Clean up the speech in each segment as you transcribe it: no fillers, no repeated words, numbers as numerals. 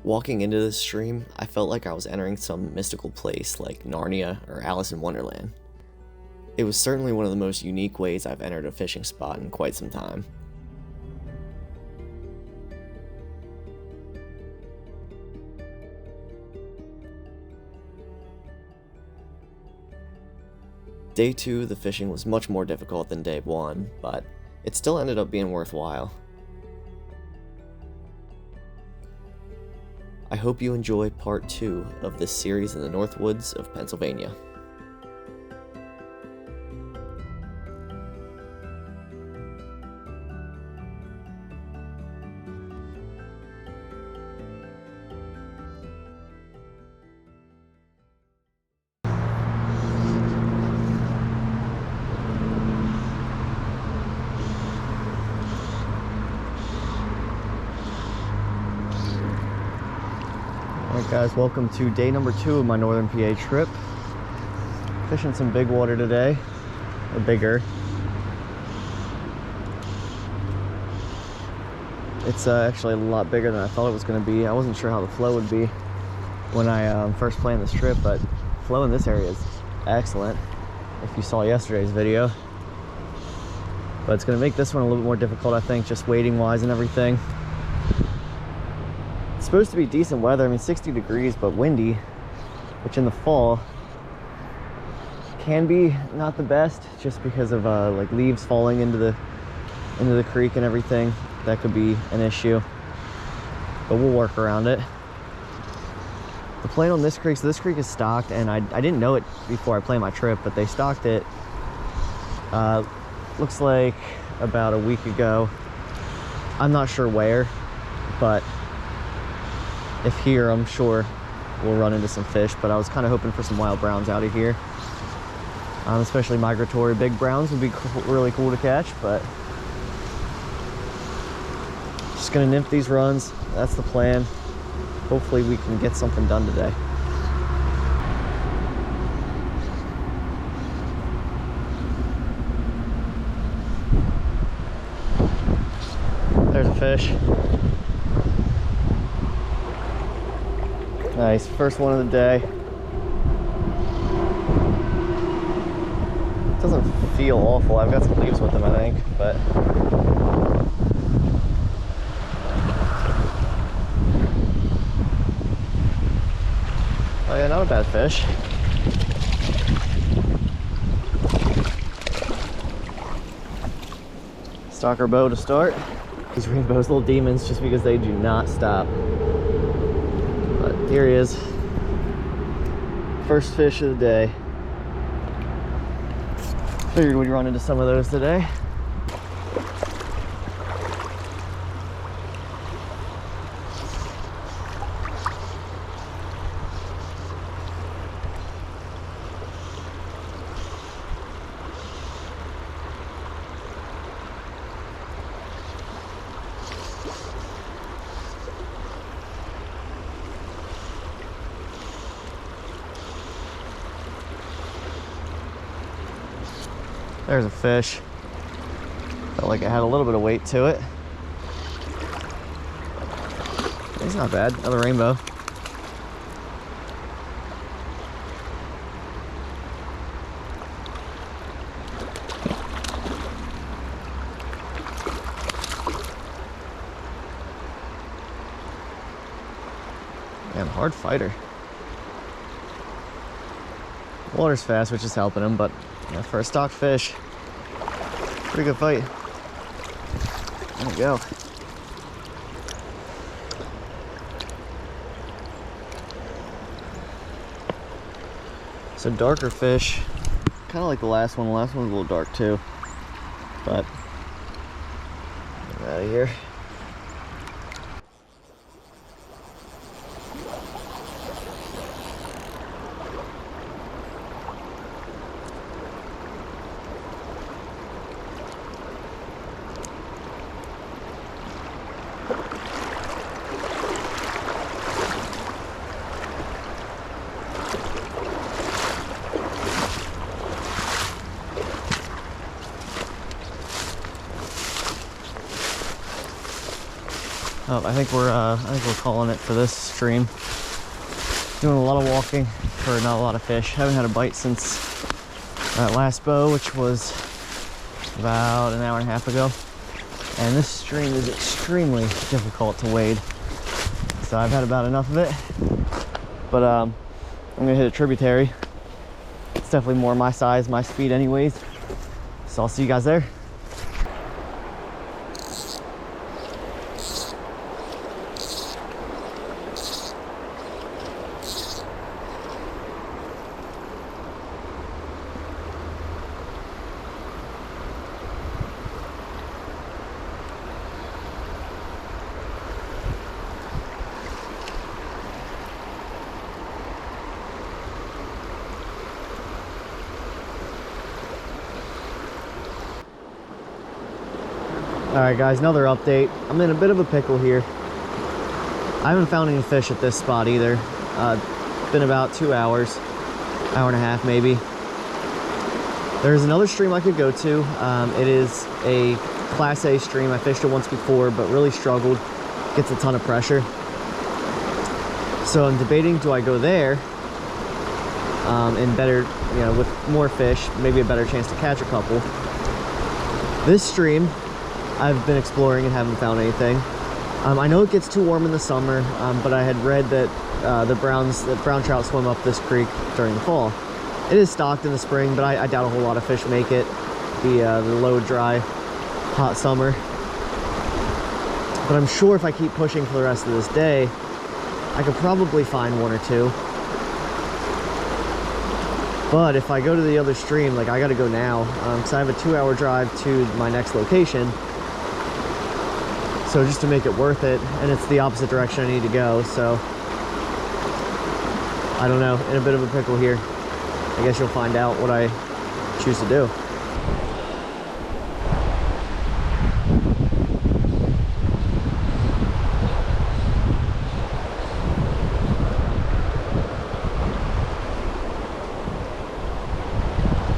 Walking into this stream, I felt like I was entering some mystical place like Narnia or Alice in Wonderland. It was certainly one of the most unique ways I've entered a fishing spot in quite some time. Day 2, the fishing was much more difficult than day 1, but it still ended up being worthwhile. I hope you enjoy part 2 of this series in the North Woods of Pennsylvania. Alright guys, welcome to day number 2 of my northern PA trip. Fishing some big water today, or bigger. It's actually a lot bigger than I thought it was going to be. I wasn't sure how the flow would be when I first planned this trip, but flow in this area is excellent, if you saw yesterday's video. But it's going to make this one a little bit more difficult, I think, just wading wise and everything. It's supposed to be decent weather, I mean 60 degrees, but windy, which in the fall can be not the best, just because of like leaves falling into the creek and everything. That could be an issue, but we'll work around it. The plan on this creek, so this creek is stocked, and I didn't know it before I planned my trip, but they stocked it looks like about a week ago. I'm not sure where, but if here, I'm sure we'll run into some fish, but I was kind of hoping for some wild browns out of here. Especially migratory big browns would be really cool to catch, but just gonna nymph these runs. That's the plan. Hopefully we can get something done today. There's a fish. Nice, first one of the day. Doesn't feel awful. I've got some leaves with them, I think, but oh yeah, not a bad fish. Stalker bow to start. These rainbows, little demons, just because they do not stop. But here he is. First fish of the day. Figured we'd run into some of those today. There's a fish. Felt like it had a little bit of weight to it. It's not bad. Another rainbow. Man, hard fighter. Water's fast, which is helping him, but yeah, for a stocked fish, pretty good fight. There we go. So darker fish, kind of like the last one. The last one was a little dark too, but get out of here. Oh, I think we're calling it for this stream. Doing a lot of walking for not a lot of fish. Haven't had a bite since that last bow, which was about an hour and a half ago. And this stream is extremely difficult to wade. So I've had about enough of it. But I'm gonna hit a tributary. It's definitely more my size, my speed anyways. So I'll see you guys there. All right, guys, another update. I'm in a bit of a pickle here. I haven't found any fish at this spot either. It's been about 2 hours, hour and a half maybe. There's another stream I could go to. It is a Class A stream. I fished it once before, but really struggled. Gets a ton of pressure. So I'm debating, do I go there and better, you know, with more fish, maybe a better chance to catch a couple. This stream, I've been exploring and haven't found anything. I know it gets too warm in the summer, but I had read that the brown trout swim up this creek during the fall. It is stocked in the spring, but I doubt a whole lot of fish make it the low, dry, hot summer. But I'm sure if I keep pushing for the rest of this day, I could probably find one or two. But if I go to the other stream, like I gotta go now, because I have a 2-hour drive to my next location. So just to make it worth it, and it's the opposite direction I need to go, so I don't know, in a bit of a pickle here. I guess you'll find out what I choose to do.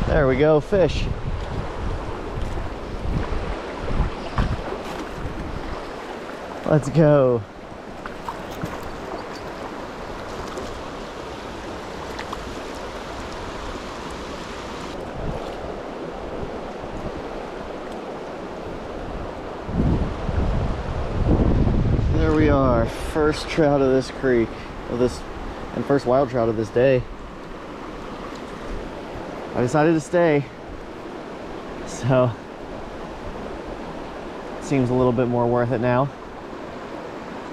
There we go, fish. Let's go. There we are, first trout of this creek, and first wild trout of this day. I decided to stay, so it seems a little bit more worth it now.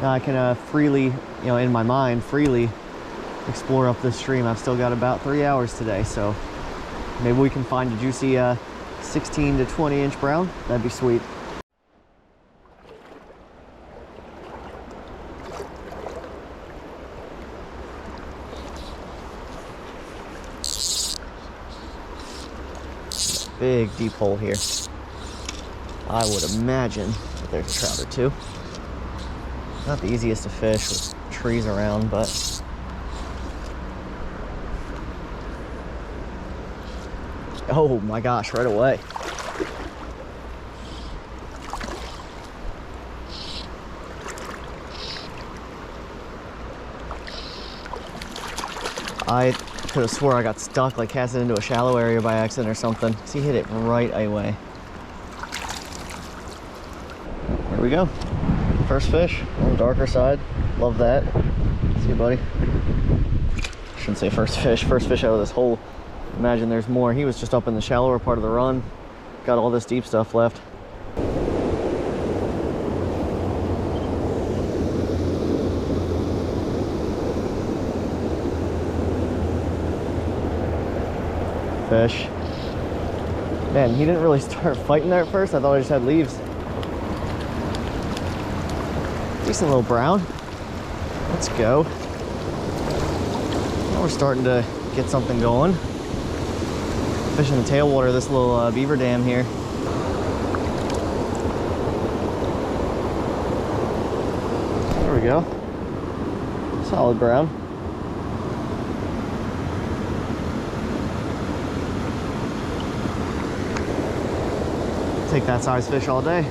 Now I can freely, you know, in my mind, freely explore up this stream. I've still got about 3 hours today, so maybe we can find a juicy 16 to 20 inch brown. That'd be sweet. Big deep hole here. I would imagine that there's a trout or two. Not the easiest to fish with trees around, but oh my gosh, right away. I could have swore I got stuck, like casted into a shallow area by accident or something. So he hit it right away. Here we go. First fish on the darker side. Love that. See you, buddy. Shouldn't say first fish out of this hole. Imagine there's more. He was just up in the shallower part of the run. Got all this deep stuff left. Fish. Man, he didn't really start fighting there at first. I thought I just had leaves. Decent little brown. Let's go. Now we're starting to get something going. Fishing the tailwater of this little beaver dam here. There we go. Solid brown. Take that size fish all day.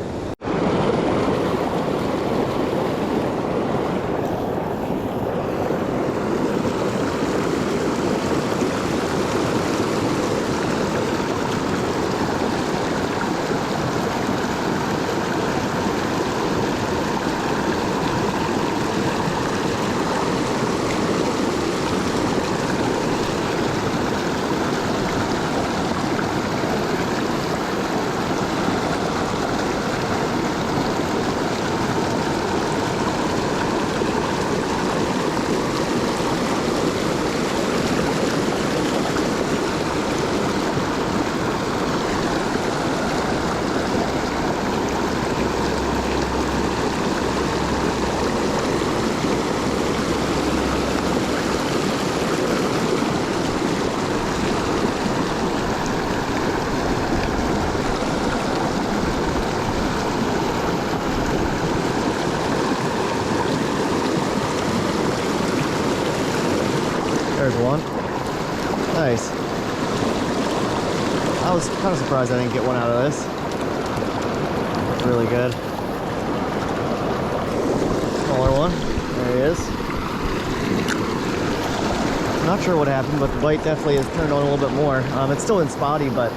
There's one. Nice. I was kind of surprised I didn't get one out of this. That's really good. Smaller one. There he is. Not sure what happened, but the bite definitely has turned on a little bit more. It's still in spotty, but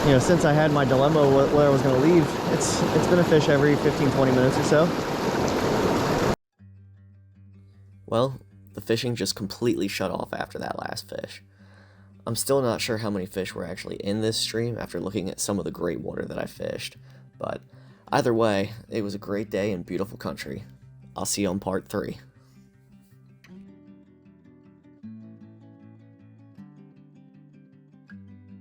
you know, since I had my dilemma where I was going to leave, it's been a fish every 15-20 minutes or so. Well, the fishing just completely shut off after that last fish. I'm still not sure how many fish were actually in this stream after looking at some of the great water that I fished, but either way, it was a great day in beautiful country. I'll see you on part 3.